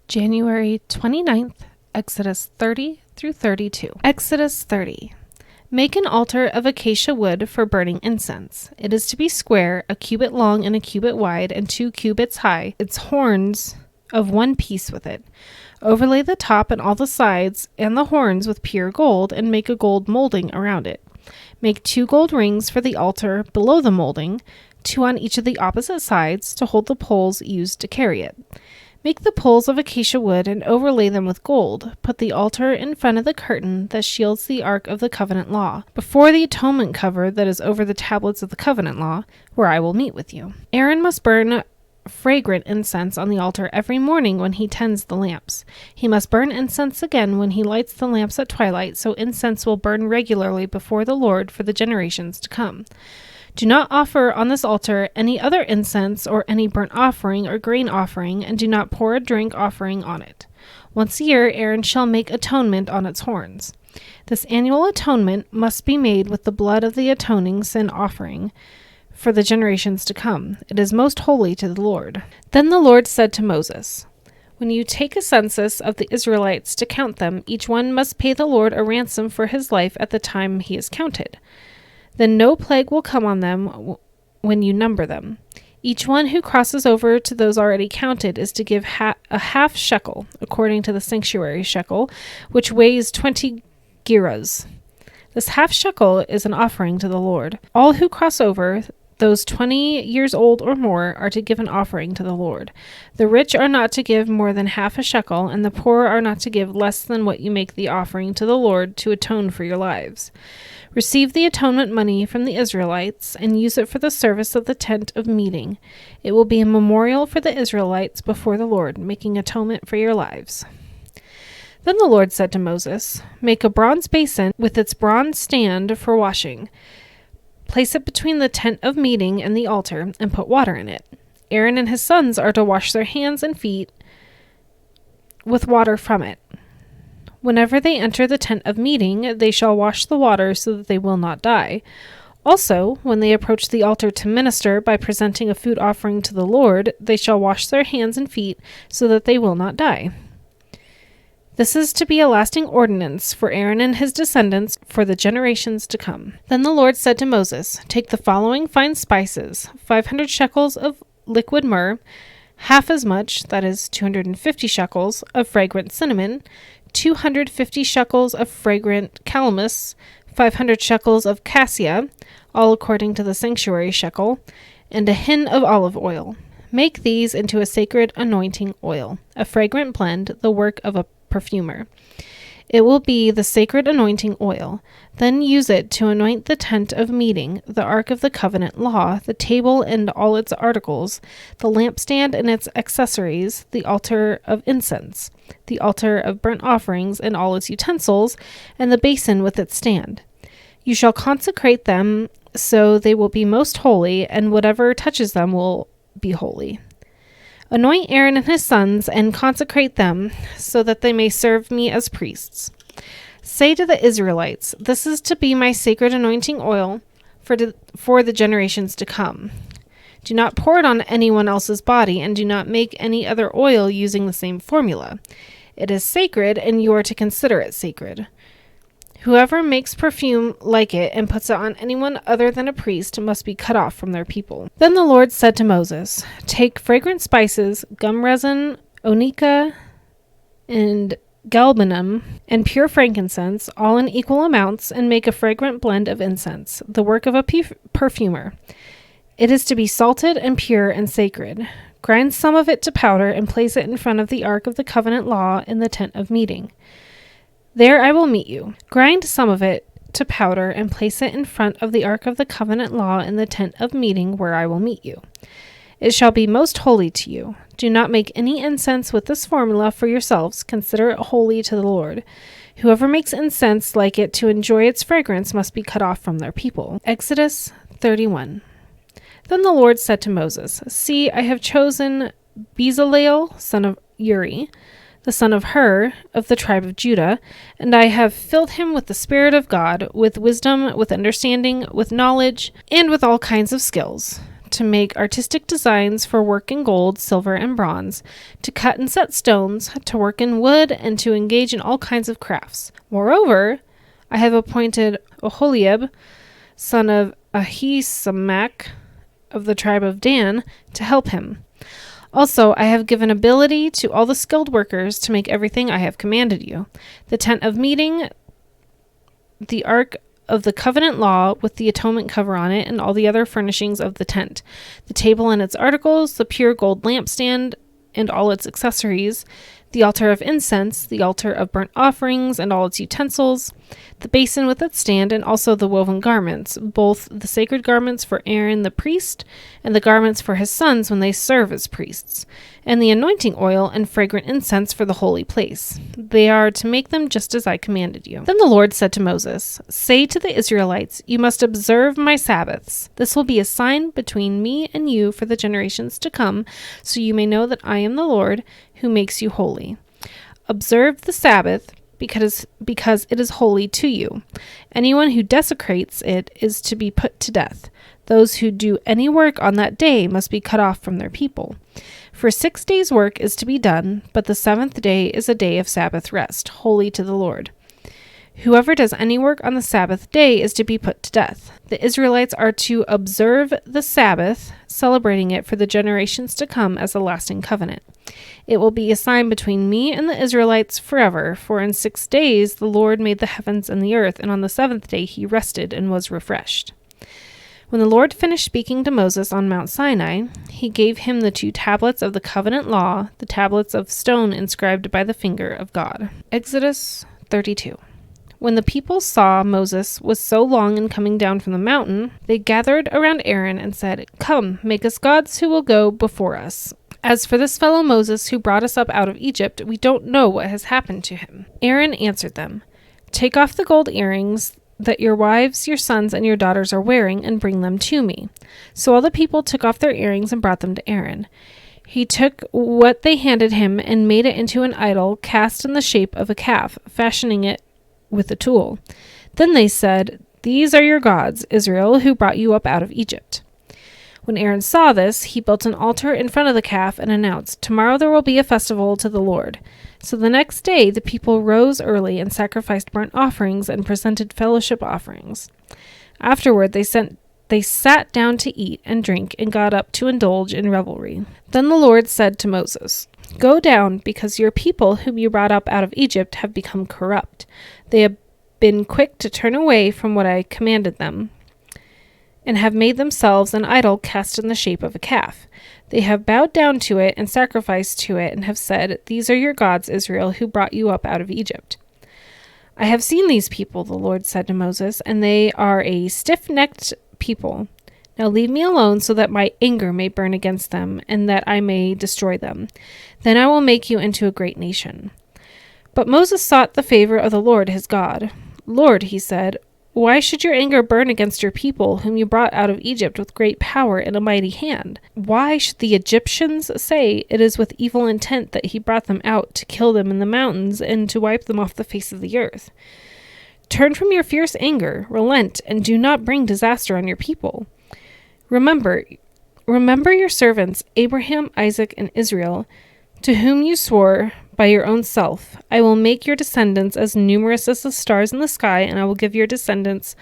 January 29th, Exodus 30 through 32. Exodus 30. Make an altar of acacia wood for burning incense. It is to be square, a cubit long and a cubit wide, and 2 cubits high, its horns of one piece with it. Overlay the top and all the sides and the horns with pure gold, and make a gold molding around it. Make 2 gold rings for the altar below the molding, 2 on each of the opposite sides, to hold the poles used to carry it. Make the poles of acacia wood and overlay them with gold. Put the altar in front of the curtain that shields the Ark of the Covenant Law, before the atonement cover that is over the tablets of the Covenant Law, where I will meet with you. Aaron must burn fragrant incense on the altar every morning when he tends the lamps. He must burn incense again when he lights the lamps at twilight, so incense will burn regularly before the Lord for the generations to come. Do not offer on this altar any other incense or any burnt offering or grain offering, and do not pour a drink offering on it. Once a year, Aaron shall make atonement on its horns. This annual atonement must be made with the blood of the atoning sin offering for the generations to come. It is most holy to the Lord. Then the Lord said to Moses, when you take a census of the Israelites to count them, each one must pay the Lord a ransom for his life at the time he is counted. Then no plague will come on them when you number them. Each one who crosses over to those already counted is to give a half shekel, according to the sanctuary shekel, which weighs 20 gerahs. This half shekel is an offering to the Lord. All who cross over, those 20 years old or more, are to give an offering to the Lord. The rich are not to give more than half a shekel, and the poor are not to give less than what you make the offering to the Lord to atone for your lives. Receive the atonement money from the Israelites and use it for the service of the tent of meeting. It will be a memorial for the Israelites before the Lord, making atonement for your lives. Then the Lord said to Moses, make a bronze basin with its bronze stand for washing. Place it between the tent of meeting and the altar, and put water in it. Aaron and his sons are to wash their hands and feet with water from it. Whenever they enter the tent of meeting, they shall wash the water so that they will not die. Also, when they approach the altar to minister by presenting a food offering to the Lord, they shall wash their hands and feet so that they will not die. This is to be a lasting ordinance for Aaron and his descendants for the generations to come. Then the Lord said to Moses, take the following fine spices, 500 shekels of liquid myrrh, half as much, that is 250 shekels, of fragrant cinnamon, 250 shekels of fragrant calamus, 500 shekels of cassia, all according to the sanctuary shekel, and a hin of olive oil. Make these into a sacred anointing oil, a fragrant blend, the work of a perfumer. It will be the sacred anointing oil. Then use it to anoint the tent of meeting, the Ark of the Covenant Law, the table and all its articles, the lampstand and its accessories, the altar of incense, the altar of burnt offerings and all its utensils, and the basin with its stand. You shall consecrate them so they will be most holy, and whatever touches them will be holy. Anoint Aaron and his sons and consecrate them so that they may serve me as priests. Say to the Israelites, this is to be my sacred anointing oil for the generations to come. Do not pour it on anyone else's body, and do not make any other oil using the same formula. It is sacred, and you are to consider it sacred. Whoever makes perfume like it and puts it on anyone other than a priest must be cut off from their people. Then the Lord said to Moses, take fragrant spices, gum resin, onycha, and galbanum, and pure frankincense, all in equal amounts, and make a fragrant blend of incense, the work of a perfumer. It is to be salted and pure and sacred. Grind some of it to powder and place it in front of the Ark of the Covenant Law in the tent of meeting. There I will meet you. Grind some of it to powder and place it in front of the Ark of the Covenant Law in the tent of meeting where I will meet you. It shall be most holy to you. Do not make any incense with this formula for yourselves. Consider it holy to the Lord. Whoever makes incense like it to enjoy its fragrance must be cut off from their people. Exodus 31. Then the Lord said to Moses, see, I have chosen Bezalel, son of Uri, the son of Hur, of the tribe of Judah, and I have filled him with the Spirit of God, with wisdom, with understanding, with knowledge, and with all kinds of skills, to make artistic designs for work in gold, silver, and bronze, to cut and set stones, to work in wood, and to engage in all kinds of crafts. Moreover, I have appointed Oholiab, son of Ahisamach, of the tribe of Dan, to help him. Also, I have given ability to all the skilled workers to make everything I have commanded you: the tent of meeting, the ark of the covenant law with the atonement cover on it, and all the other furnishings of the tent, the table and its articles, the pure gold lampstand and all its accessories, the altar of incense, the altar of burnt offerings and all its utensils, the basin with its stand, and also the woven garments, both the sacred garments for Aaron the priest and the garments for his sons when they serve as priests, and the anointing oil and fragrant incense for the holy place. They are to make them just as I commanded you. Then the Lord said to Moses, "Say to the Israelites, you must observe my Sabbaths. This will be a sign between me and you for the generations to come, so you may know that I am the Lord who makes you holy. Observe the Sabbath because it is holy to you. Anyone who desecrates it is to be put to death. Those who do any work on that day must be cut off from their people. For 6 days' work is to be done, but the 7th day is a day of Sabbath rest, holy to the Lord. Whoever does any work on the Sabbath day is to be put to death. The Israelites are to observe the Sabbath, celebrating it for the generations to come as a lasting covenant. It will be a sign between me and the Israelites forever, for in 6 days the Lord made the heavens and the earth, and on the 7th day he rested and was refreshed." When the Lord finished speaking to Moses on Mount Sinai, he gave him the 2 tablets of the covenant law, the tablets of stone inscribed by the finger of God. Exodus 32. When the people saw Moses was so long in coming down from the mountain, they gathered around Aaron and said, "Come, make us gods who will go before us. As for this fellow Moses who brought us up out of Egypt, we don't know what has happened to him." Aaron answered them, "Take off the gold earrings that your wives, your sons, and your daughters are wearing, and bring them to me." So all the people took off their earrings and brought them to Aaron. He took what they handed him and made it into an idol cast in the shape of a calf, fashioning it with a tool. Then they said, "These are your gods, Israel, who brought you up out of Egypt." When Aaron saw this, he built an altar in front of the calf and announced, "Tomorrow there will be a festival to the Lord." So the next day the people rose early and sacrificed burnt offerings and presented fellowship offerings. Afterward they sat down to eat and drink and got up to indulge in revelry. Then the Lord said to Moses, "Go down, because your people whom you brought up out of Egypt have become corrupt. They have been quick to turn away from what I commanded them, and have made themselves an idol cast in the shape of a calf. They have bowed down to it and sacrificed to it, and have said, 'These are your gods, Israel, who brought you up out of Egypt.' I have seen these people," the Lord said to Moses, "and they are a stiff-necked people. Now leave me alone so that my anger may burn against them, and that I may destroy them. Then I will make you into a great nation." But Moses sought the favor of the Lord his God. "Lord," he said, "why should your anger burn against your people, whom you brought out of Egypt with great power and a mighty hand? Why should the Egyptians say it is with evil intent that he brought them out to kill them in the mountains and to wipe them off the face of the earth? Turn from your fierce anger, relent, and do not bring disaster on your people. Remember your servants Abraham, Isaac, and Israel, to whom you swore by your own self, 'I will make your descendants as numerous as the stars in the sky, and I will give your descendants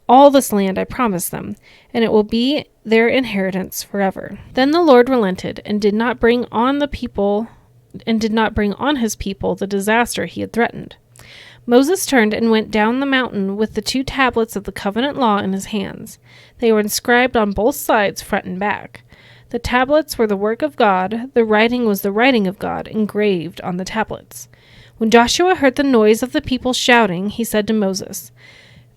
all this land I promised them, and it will be their inheritance forever.' Then the Lord relented and did not bring on his people the disaster he had threatened. Moses turned and went down the mountain with the 2 tablets of the covenant law in his hands. They were inscribed on both sides, front and back. The tablets were the work of God. The writing was the writing of God, engraved on the tablets. When Joshua heard the noise of the people shouting, he said to Moses,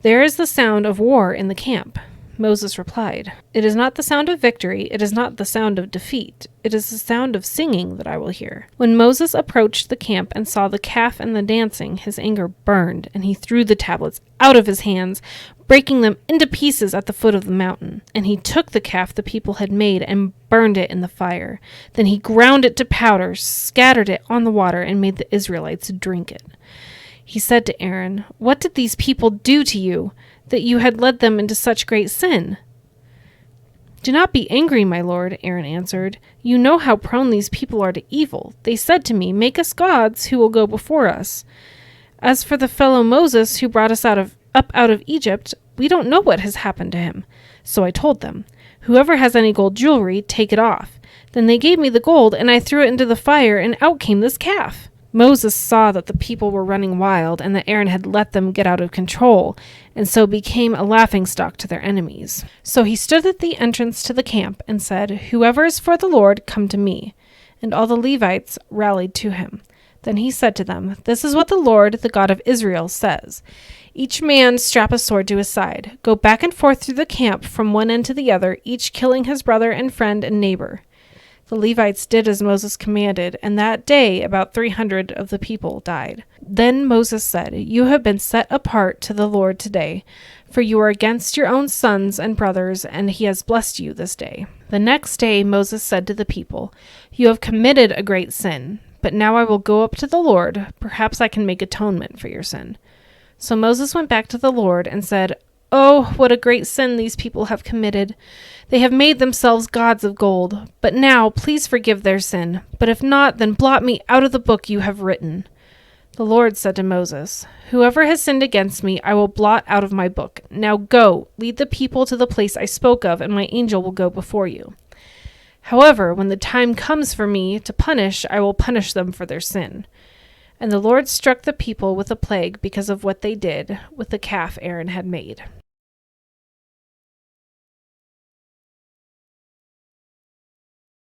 "There is the sound of war in the camp." Moses replied, "It is not the sound of victory, it is not the sound of defeat. It is the sound of singing that I will hear." When Moses approached the camp and saw the calf and the dancing, his anger burned, and he threw the tablets out of his hands, breaking them into pieces at the foot of the mountain. And he took the calf the people had made and burned it in the fire. Then he ground it to powder, scattered it on the water, and made the Israelites drink it. He said to Aaron, "What did these people do to you, that you had led them into such great sin?" Do not be angry, my lord, Aaron answered. You know how prone these people are to evil. They said to me, make us gods who will go before us. As for the fellow Moses who brought us up out of Egypt, we don't know what has happened to him. So I told them, whoever has any gold jewelry, take it off. Then they gave me the gold, and I threw it into the fire, and out came this calf. Moses saw that the people were running wild, and that Aaron had let them get out of control, and so became a laughingstock to their enemies. So he stood at the entrance to the camp and said, whoever is for the Lord, come to me. And all the Levites rallied to him. Then he said to them, this is what the Lord, the God of Israel, says. Each man strap a sword to his side. Go back and forth through the camp from one end to the other, each killing his brother and friend and neighbor. The Levites did as Moses commanded, and that day about 300 of the people died. Then Moses said, you have been set apart to the Lord today, for you are against your own sons and brothers, and he has blessed you this day. The next day Moses said to the people, you have committed a great sin, but now I will go up to the Lord. Perhaps I can make atonement for your sin. So Moses went back to the Lord and said, oh, what a great sin these people have committed. They have made themselves gods of gold. But now, please forgive their sin. But if not, then blot me out of the book you have written. The Lord said to Moses, whoever has sinned against me, I will blot out of my book. Now go, lead the people to the place I spoke of, and my angel will go before you. However, when the time comes for me to punish, I will punish them for their sin. And the Lord struck the people with a plague because of what they did with the calf Aaron had made.